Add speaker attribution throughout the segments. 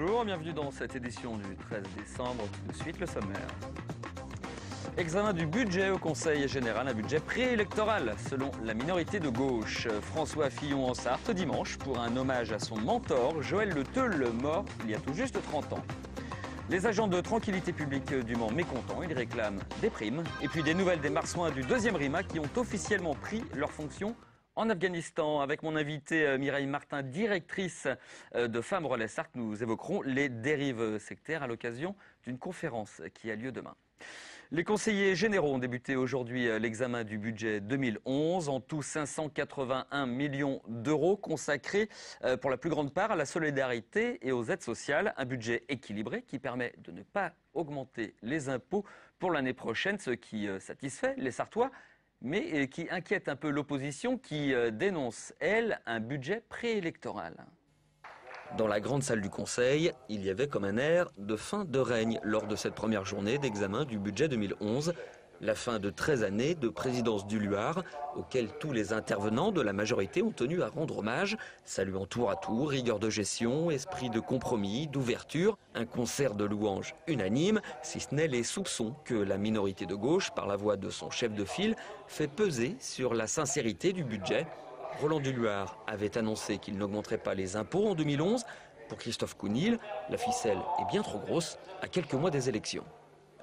Speaker 1: bonjour, bienvenue dans cette édition du 13 décembre. Tout de suite, le sommaire. Examen du budget au Conseil général, un budget préélectoral selon la minorité de gauche. François Fillon en Sarthe dimanche pour un hommage à son mentor, Joël Le Teul, mort il y a tout juste 30 ans. Les agents de tranquillité publique du Mans mécontents, ils réclament des primes. Et puis des nouvelles des marsouins du 2e RIMA qui ont officiellement pris leurs fonctions en Afghanistan. Avec mon invitée Mireille Martin, directrice de Femmes Relais Sarthe, nous évoquerons les dérives sectaires à l'occasion d'une conférence qui a lieu demain. Les conseillers généraux ont débuté aujourd'hui l'examen du budget 2011. En tout, 581 millions d'euros consacrés pour la plus grande part à la solidarité et aux aides sociales. Un budget équilibré qui permet de ne pas augmenter les impôts pour l'année prochaine, ce qui satisfait les Sartois, mais qui inquiète un peu l'opposition qui dénonce, elle, un budget préélectoral. Dans la grande salle du Conseil, il y avait comme un air de fin de règne lors de cette première journée d'examen du budget 2011. La fin de 13 années de présidence du Luar, auquel tous les intervenants de la majorité ont tenu à rendre hommage, saluant tour à tour rigueur de gestion, esprit de compromis, d'ouverture, un concert de louanges unanime, si ce n'est les soupçons que la minorité de gauche, par la voix de son chef de file, fait peser sur la sincérité du budget. Roland Duluard avait annoncé qu'il n'augmenterait pas les impôts en 2011. Pour Christophe Counil, la ficelle est bien trop grosse à quelques mois des élections.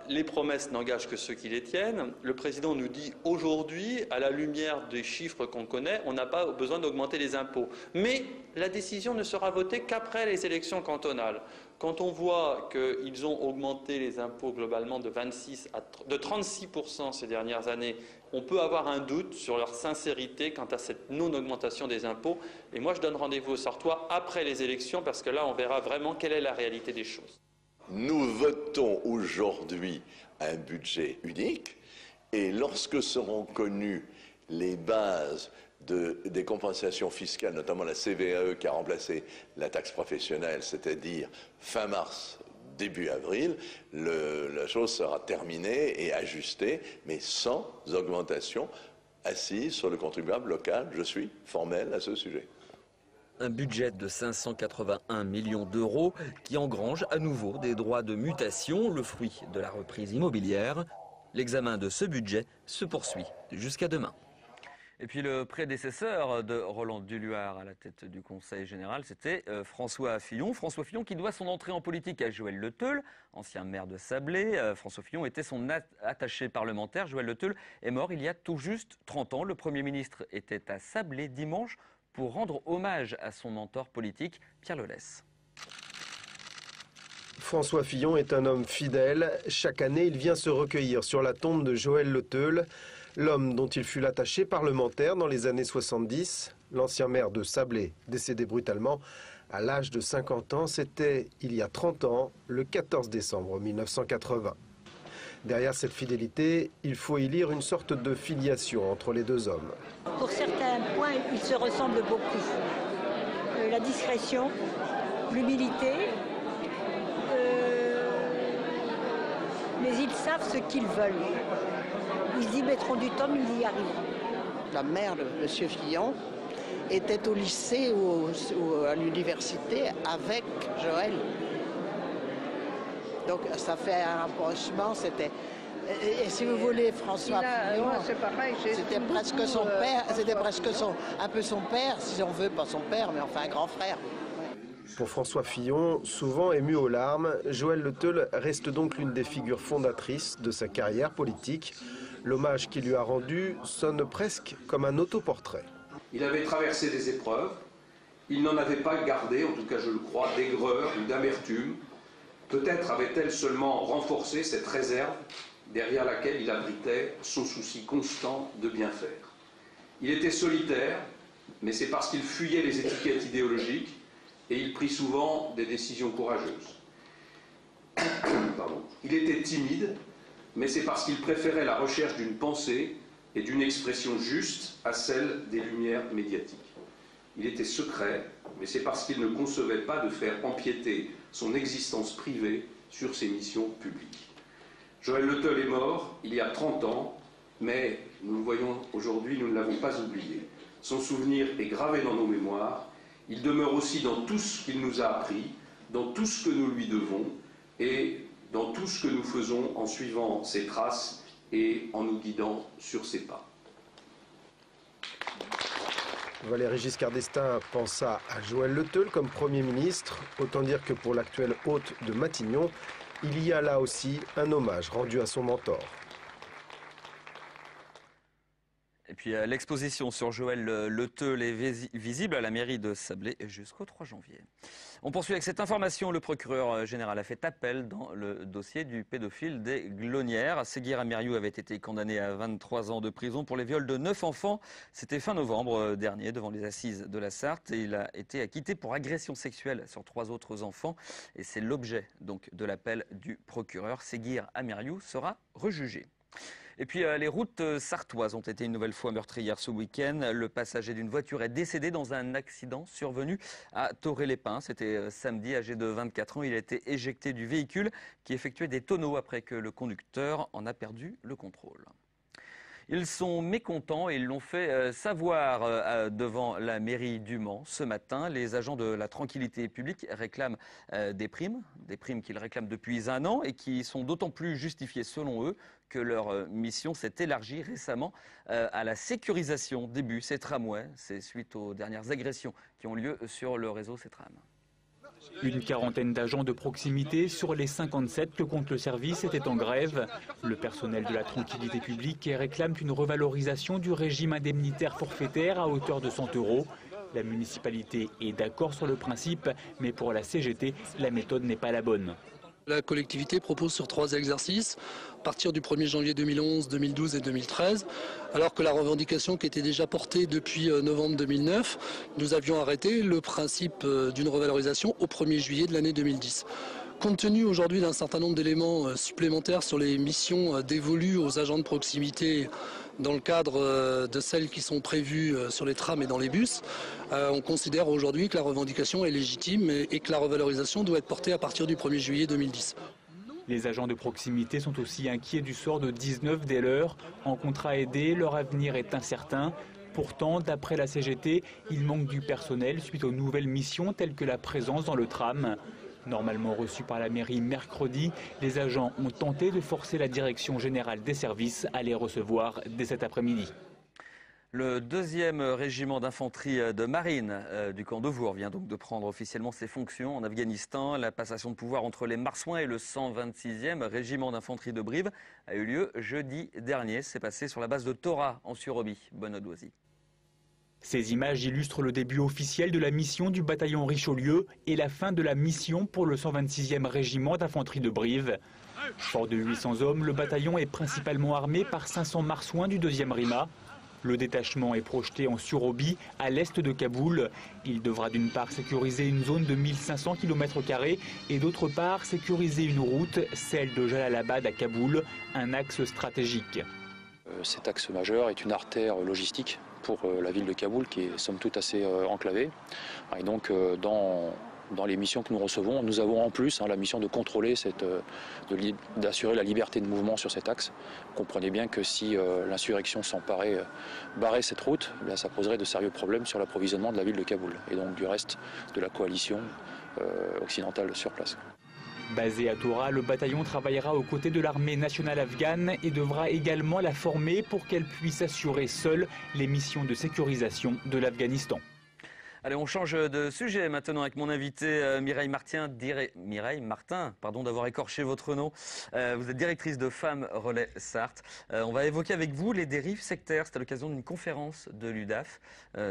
Speaker 2: Les promesses n'engagent que ceux qui les tiennent. Le président nous dit aujourd'hui, à la lumière des chiffres qu'on connaît, on n'a pas besoin d'augmenter les impôts. Mais la décision ne sera votée qu'après les élections cantonales. Quand on voit qu'ils ont augmenté les impôts globalement de 36% ces dernières années, on peut avoir un doute sur leur sincérité quant à cette non-augmentation des impôts. Et moi, je donne rendez-vous aux Sartois après les élections parce que là, on verra vraiment quelle est la réalité des choses.
Speaker 3: Nous votons aujourd'hui un budget unique et lorsque seront connues les bases des compensations fiscales, notamment la CVAE qui a remplacé la taxe professionnelle, c'est-à-dire fin mars, début avril, la chose sera terminée et ajustée, mais sans augmentation assise sur le contribuable local. Je suis formel à ce sujet.
Speaker 1: Un budget de 581 millions d'euros qui engrange à nouveau des droits de mutation, le fruit de la reprise immobilière. L'examen de ce budget se poursuit jusqu'à demain. Et puis le prédécesseur de Roland Duluard à la tête du Conseil général, c'était François Fillon. François Fillon qui doit son entrée en politique à Joël Le Teul, ancien maire de Sablé. François Fillon était son attaché parlementaire. Joël Le Teul est mort il y a tout juste 30 ans. Le Premier ministre était à Sablé dimanche pour rendre hommage à son mentor politique, Pierre Lelès.
Speaker 4: François Fillon est un homme fidèle. Chaque année, il vient se recueillir sur la tombe de Joël Le Teul, l'homme dont il fut l'attaché parlementaire dans les années 70. L'ancien maire de Sablé, décédé brutalement à l'âge de 50 ans, c'était il y a 30 ans, le 14 décembre 1980. Derrière cette fidélité, il faut y lire une sorte de filiation entre les deux hommes.
Speaker 5: Pour certains points, ils se ressemblent beaucoup. La discrétion, l'humilité, mais ils savent ce qu'ils veulent. Ils y mettront du temps, mais ils y arriveront.
Speaker 6: La mère de M. Fillon était au lycée ou à l'université avec Joël. Donc ça fait un rapprochement, c'était... Et si vous voulez, François Fillon, c'était presque son père, un peu son père, si on veut, pas son père, mais enfin un grand frère.
Speaker 4: Pour François Fillon, souvent ému aux larmes, Joël Le Teul reste donc l'une des figures fondatrices de sa carrière politique. L'hommage qu'il lui a rendu sonne presque comme un autoportrait.
Speaker 7: Il avait traversé des épreuves, il n'en avait pas gardé, en tout cas je le crois, d'aigreur ou d'amertume. Peut-être avait-elle seulement renforcé cette réserve derrière laquelle il abritait son souci constant de bien faire. Il était solitaire, mais c'est parce qu'il fuyait les étiquettes idéologiques et il prit souvent des décisions courageuses. Pardon. Il était timide, mais c'est parce qu'il préférait la recherche d'une pensée et d'une expression juste à celle des lumières médiatiques. Il était secret, mais c'est parce qu'il ne concevait pas de faire empiéter son existence privée sur ses missions publiques. Joël Le Teul est mort il y a 30 ans, mais nous le voyons aujourd'hui, nous ne l'avons pas oublié. Son souvenir est gravé dans nos mémoires, il demeure aussi dans tout ce qu'il nous a appris, dans tout ce que nous lui devons et dans tout ce que nous faisons en suivant ses traces et en nous guidant sur ses pas.
Speaker 4: Valéry Giscard d'Estaing pensa à Joël Le Teul comme Premier ministre. Autant dire que pour l'actuel hôte de Matignon, il y a là aussi un hommage rendu à son mentor.
Speaker 1: Et puis l'exposition sur Joël Le Teul est visible à la mairie de Sablé jusqu'au 3 janvier. On poursuit avec cette information. Le procureur général a fait appel dans le dossier du pédophile des Glonnières. Séguir Amériou avait été condamné à 23 ans de prison pour les viols de 9 enfants. C'était fin novembre dernier devant les assises de la Sarthe. Et il a été acquitté pour agression sexuelle sur 3 autres enfants. Et c'est l'objet donc de l'appel du procureur. Séguir Amériou sera rejugé. Et puis les routes sartoises ont été une nouvelle fois meurtrières ce week-end. Le passager d'une voiture est décédé dans un accident survenu à Thoré-les-Pins. C'était samedi, âgé de 24 ans. Il a été éjecté du véhicule qui effectuait des tonneaux après que le conducteur en a perdu le contrôle. Ils sont mécontents et ils l'ont fait savoir devant la mairie du Mans ce matin. Les agents de la tranquillité publique réclament des primes qu'ils réclament depuis 1 an et qui sont d'autant plus justifiées selon eux que leur mission s'est élargie récemment à la sécurisation des bus et tramways. C'est suite aux dernières agressions qui ont lieu sur le réseau Cetram.
Speaker 8: Une quarantaine d'agents de proximité sur les 57 que compte le service étaient en grève. Le personnel de la tranquillité publique réclame une revalorisation du régime indemnitaire forfaitaire à hauteur de 100 €. La municipalité est d'accord sur le principe, mais pour la CGT, la méthode n'est pas la bonne.
Speaker 9: La collectivité propose sur 3 exercices, à partir du 1er janvier 2011, 2012 et 2013, alors que la revendication qui était déjà portée depuis novembre 2009, nous avions arrêté le principe d'une revalorisation au 1er juillet de l'année 2010. Compte tenu aujourd'hui d'un certain nombre d'éléments supplémentaires sur les missions dévolues aux agents de proximité dans le cadre de celles qui sont prévues sur les trams et dans les bus, on considère aujourd'hui que la revendication est légitime et que la revalorisation doit être portée à partir du 1er juillet 2010.
Speaker 8: Les agents de proximité sont aussi inquiets du sort de 19 des leurs. En contrat aidé, leur avenir est incertain. Pourtant, d'après la CGT, il manque du personnel suite aux nouvelles missions telles que la présence dans le tram. Normalement reçus par la mairie mercredi, les agents ont tenté de forcer la direction générale des services à les recevoir dès cet après-midi.
Speaker 1: Le 2e régiment d'infanterie de marine du camp de Vour vient donc de prendre officiellement ses fonctions en Afghanistan. La passation de pouvoir entre les Marsouins et le 126e régiment d'infanterie de Brive a eu lieu jeudi dernier. C'est passé sur la base de Tora en Surobie. Bonne Doisy.
Speaker 8: Ces images illustrent le début officiel de la mission du bataillon Richelieu et la fin de la mission pour le 126e régiment d'infanterie de Brive. Fort de 800 hommes, le bataillon est principalement armé par 500 marsouins du 2e RIMA. Le détachement est projeté en Surobie, à l'est de Kaboul. Il devra d'une part sécuriser une zone de 1500 km² et d'autre part sécuriser une route, celle de Jalalabad à Kaboul, un axe stratégique.
Speaker 10: Cet axe majeur est une artère logistique pour la ville de Kaboul qui est somme toute assez enclavée. Et donc dans les missions que nous recevons, nous avons en plus la mission de contrôler, d'assurer la liberté de mouvement sur cet axe. Comprenez bien que si l'insurrection s'emparait, barrait cette route, ça poserait de sérieux problèmes sur l'approvisionnement de la ville de Kaboul et donc du reste de la coalition occidentale sur place.
Speaker 8: Basé à Tora, le bataillon travaillera aux côtés de l'armée nationale afghane et devra également la former pour qu'elle puisse assurer seule les missions de sécurisation de l'Afghanistan.
Speaker 1: Allez, on change de sujet maintenant avec mon invité Mireille Martin, pardon d'avoir écorché votre nom. Vous êtes directrice de Femmes Relais Sarthe. On va évoquer avec vous les dérives sectaires. C'est à l'occasion d'une conférence de l'UDAF.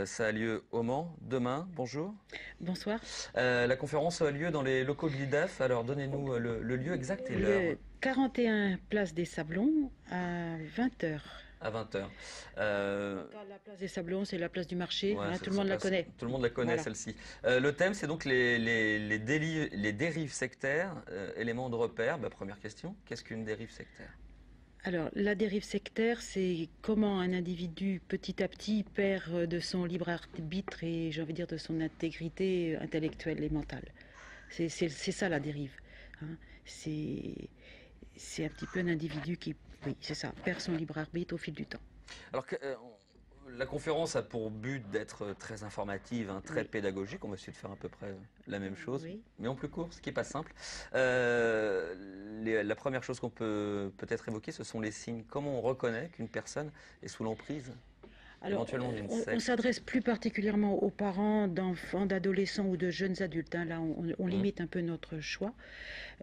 Speaker 1: Ça a lieu au Mans demain. Bonjour.
Speaker 11: Bonsoir.
Speaker 1: La conférence a lieu dans les locaux de l'UDAF. Alors donnez-nous le lieu exact et l'heure.
Speaker 11: 41 place des Sablons à 20h.
Speaker 1: À 20h.
Speaker 11: La place des Sablons, c'est la place du marché.
Speaker 1: Ouais,
Speaker 11: tout le monde la connaît.
Speaker 1: Tout le monde la connaît, voilà. Celle-ci. Le thème, c'est donc les dérives sectaires, éléments de repère. Première question, qu'est-ce qu'une dérive sectaire ?
Speaker 11: Alors, la dérive sectaire, c'est comment un individu, petit à petit, perd de son libre arbitre et, j'ai envie de dire, de son intégrité intellectuelle et mentale. C'est ça, la dérive. Hein. C'est un petit peu un individu qui... Oui, c'est ça, perd son libre arbitre au fil du temps.
Speaker 1: Alors, La conférence a pour but d'être très informative, hein, très pédagogique. On va essayer de faire à peu près la même chose, mais en plus court, ce qui n'est pas simple. La première chose qu'on peut peut-être évoquer, ce sont les signes. Comment on reconnaît qu'une personne est sous l'emprise ?
Speaker 11: Alors, on s'adresse plus particulièrement aux parents d'enfants, d'adolescents ou de jeunes adultes. Hein. Là, on limite un peu notre choix.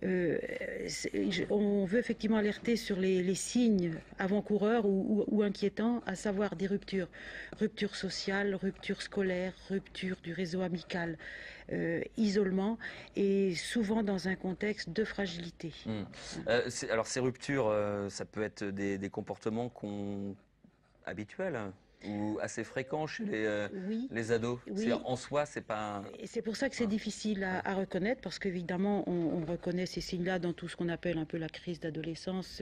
Speaker 11: On veut effectivement alerter sur les signes avant-coureurs ou inquiétants, à savoir des ruptures. Rupture sociale, rupture scolaire, rupture du réseau amical, isolement, et souvent dans un contexte de fragilité.
Speaker 1: Alors, ces ruptures, ça peut être des comportements habituels ou assez fréquent chez les ados. En soi, c'est pas...
Speaker 11: Et c'est pour ça que c'est difficile à reconnaître, parce qu'évidemment, on reconnaît ces signes-là dans tout ce qu'on appelle un peu la crise d'adolescence,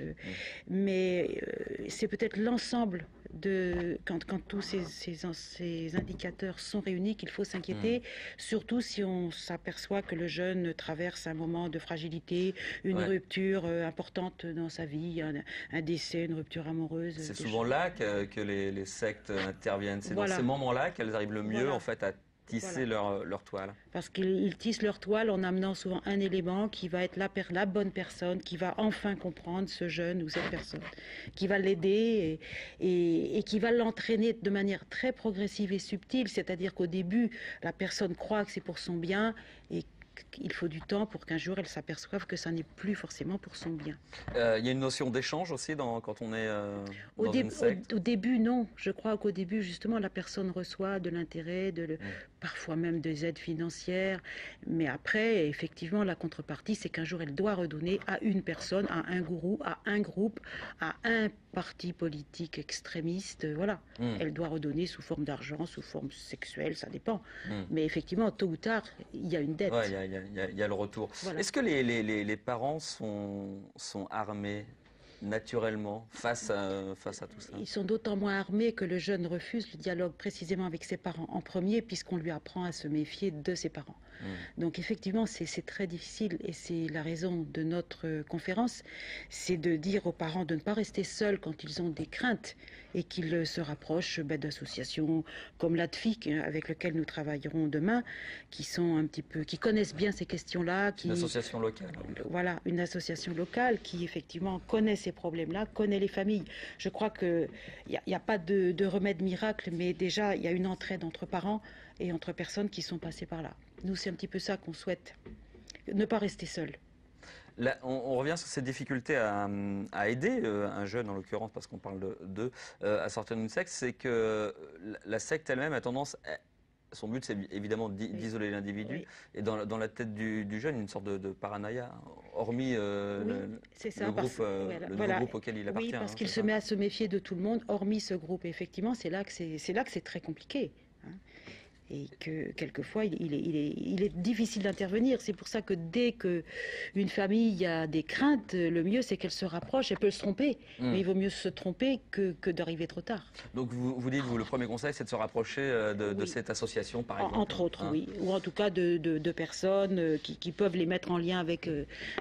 Speaker 11: mais c'est peut-être l'ensemble quand tous ces indicateurs sont réunis qu'il faut s'inquiéter, surtout si on s'aperçoit que le jeune traverse un moment de fragilité, une rupture importante dans sa vie, un décès, une rupture amoureuse.
Speaker 1: C'est souvent là que les sectes interviennent. C'est dans ces moments-là qu'elles arrivent le mieux en fait à tisser leur toile.
Speaker 11: Parce qu'ils tissent leur toile en amenant souvent un élément qui va être la bonne personne, qui va enfin comprendre ce jeune ou cette personne, qui va l'aider et qui va l'entraîner de manière très progressive et subtile. C'est-à-dire qu'au début, la personne croit que c'est pour son bien et il faut du temps pour qu'un jour elle s'aperçoive que ça n'est plus forcément pour son bien.
Speaker 1: Il y a une notion d'échange aussi quand on est dans une secte.
Speaker 11: Au début, non. Je crois qu'au début, justement, la personne reçoit de l'intérêt, parfois même des aides financières. Mais après, effectivement, la contrepartie, c'est qu'un jour, elle doit redonner à une personne, à un gourou, à un groupe, à un parti politique extrémiste. Voilà. Elle doit redonner sous forme d'argent, sous forme sexuelle, ça dépend. Mais effectivement, tôt ou tard, il y a une dette.
Speaker 1: Il y a le retour. Voilà. Est-ce que les parents sont armés naturellement face à tout ça?
Speaker 11: Ils sont d'autant moins armés que le jeune refuse le dialogue précisément avec ses parents en premier, puisqu'on lui apprend à se méfier de ses parents. Donc effectivement, c'est très difficile, et c'est la raison de notre conférence, c'est de dire aux parents de ne pas rester seuls quand ils ont des craintes et qu'ils se rapprochent d'associations comme l'ADFIC, avec lesquelles nous travaillerons demain, qui connaissent bien ces questions-là.
Speaker 1: Une association locale.
Speaker 11: Voilà, une association locale qui effectivement connaît ces problèmes-là, connaît les familles. Je crois qu'il n'y a pas de remède miracle, mais déjà il y a une entraide entre parents et entre personnes qui sont passées par là. Nous, c'est un petit peu ça qu'on souhaite, ne pas rester seul.
Speaker 1: Là, on revient sur cette difficulté à aider un jeune, en l'occurrence, parce qu'on parle d'eux, à sortir d'une secte, c'est que la secte elle-même a tendance... Son but, c'est évidemment d'isoler l'individu. Et dans la tête du jeune, une sorte de paranoïa, hormis le groupe auquel il appartient.
Speaker 11: Oui, parce qu'il se met à se méfier de tout le monde, hormis ce groupe. Et effectivement, c'est là que c'est très compliqué. Et que quelquefois il est difficile d'intervenir. C'est pour ça que dès qu'une famille a des craintes, le mieux c'est qu'elle se rapproche. Elle peut se tromper, mais il vaut mieux se tromper que d'arriver trop tard.
Speaker 1: Donc vous dites, le premier conseil, c'est de se rapprocher de cette association, par exemple.
Speaker 11: Entre autres, oui. Ou en tout cas de personnes qui peuvent les mettre en lien avec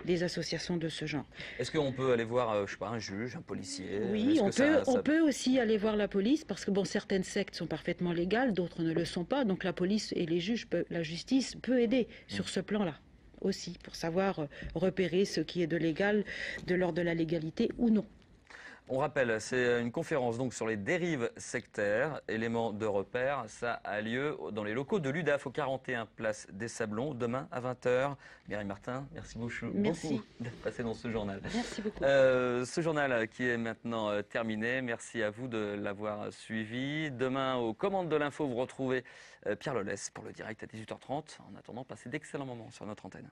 Speaker 11: des associations de ce genre.
Speaker 1: Est-ce qu'on peut aller voir, je sais pas, un juge, un policier?
Speaker 11: Oui, on peut aussi aller voir la police, parce que certaines sectes sont parfaitement légales, d'autres ne le sont pas. Donc la police et les juges, la justice peut aider sur ce plan-là aussi, pour savoir repérer ce qui est de légal, de l'ordre de la légalité ou non.
Speaker 1: On rappelle, c'est une conférence donc sur les dérives sectaires, éléments de repère. Ça a lieu dans les locaux de l'UDAF, au 41 place des Sablons, demain à 20h. Mireille Martin, merci beaucoup d'être passée dans ce journal.
Speaker 11: Merci beaucoup.
Speaker 1: Ce journal qui est maintenant terminé. Merci à vous de l'avoir suivi. Demain, aux commandes de l'info, vous retrouvez Pierre Lolès pour le direct à 18h30. En attendant, passez d'excellents moments sur notre antenne.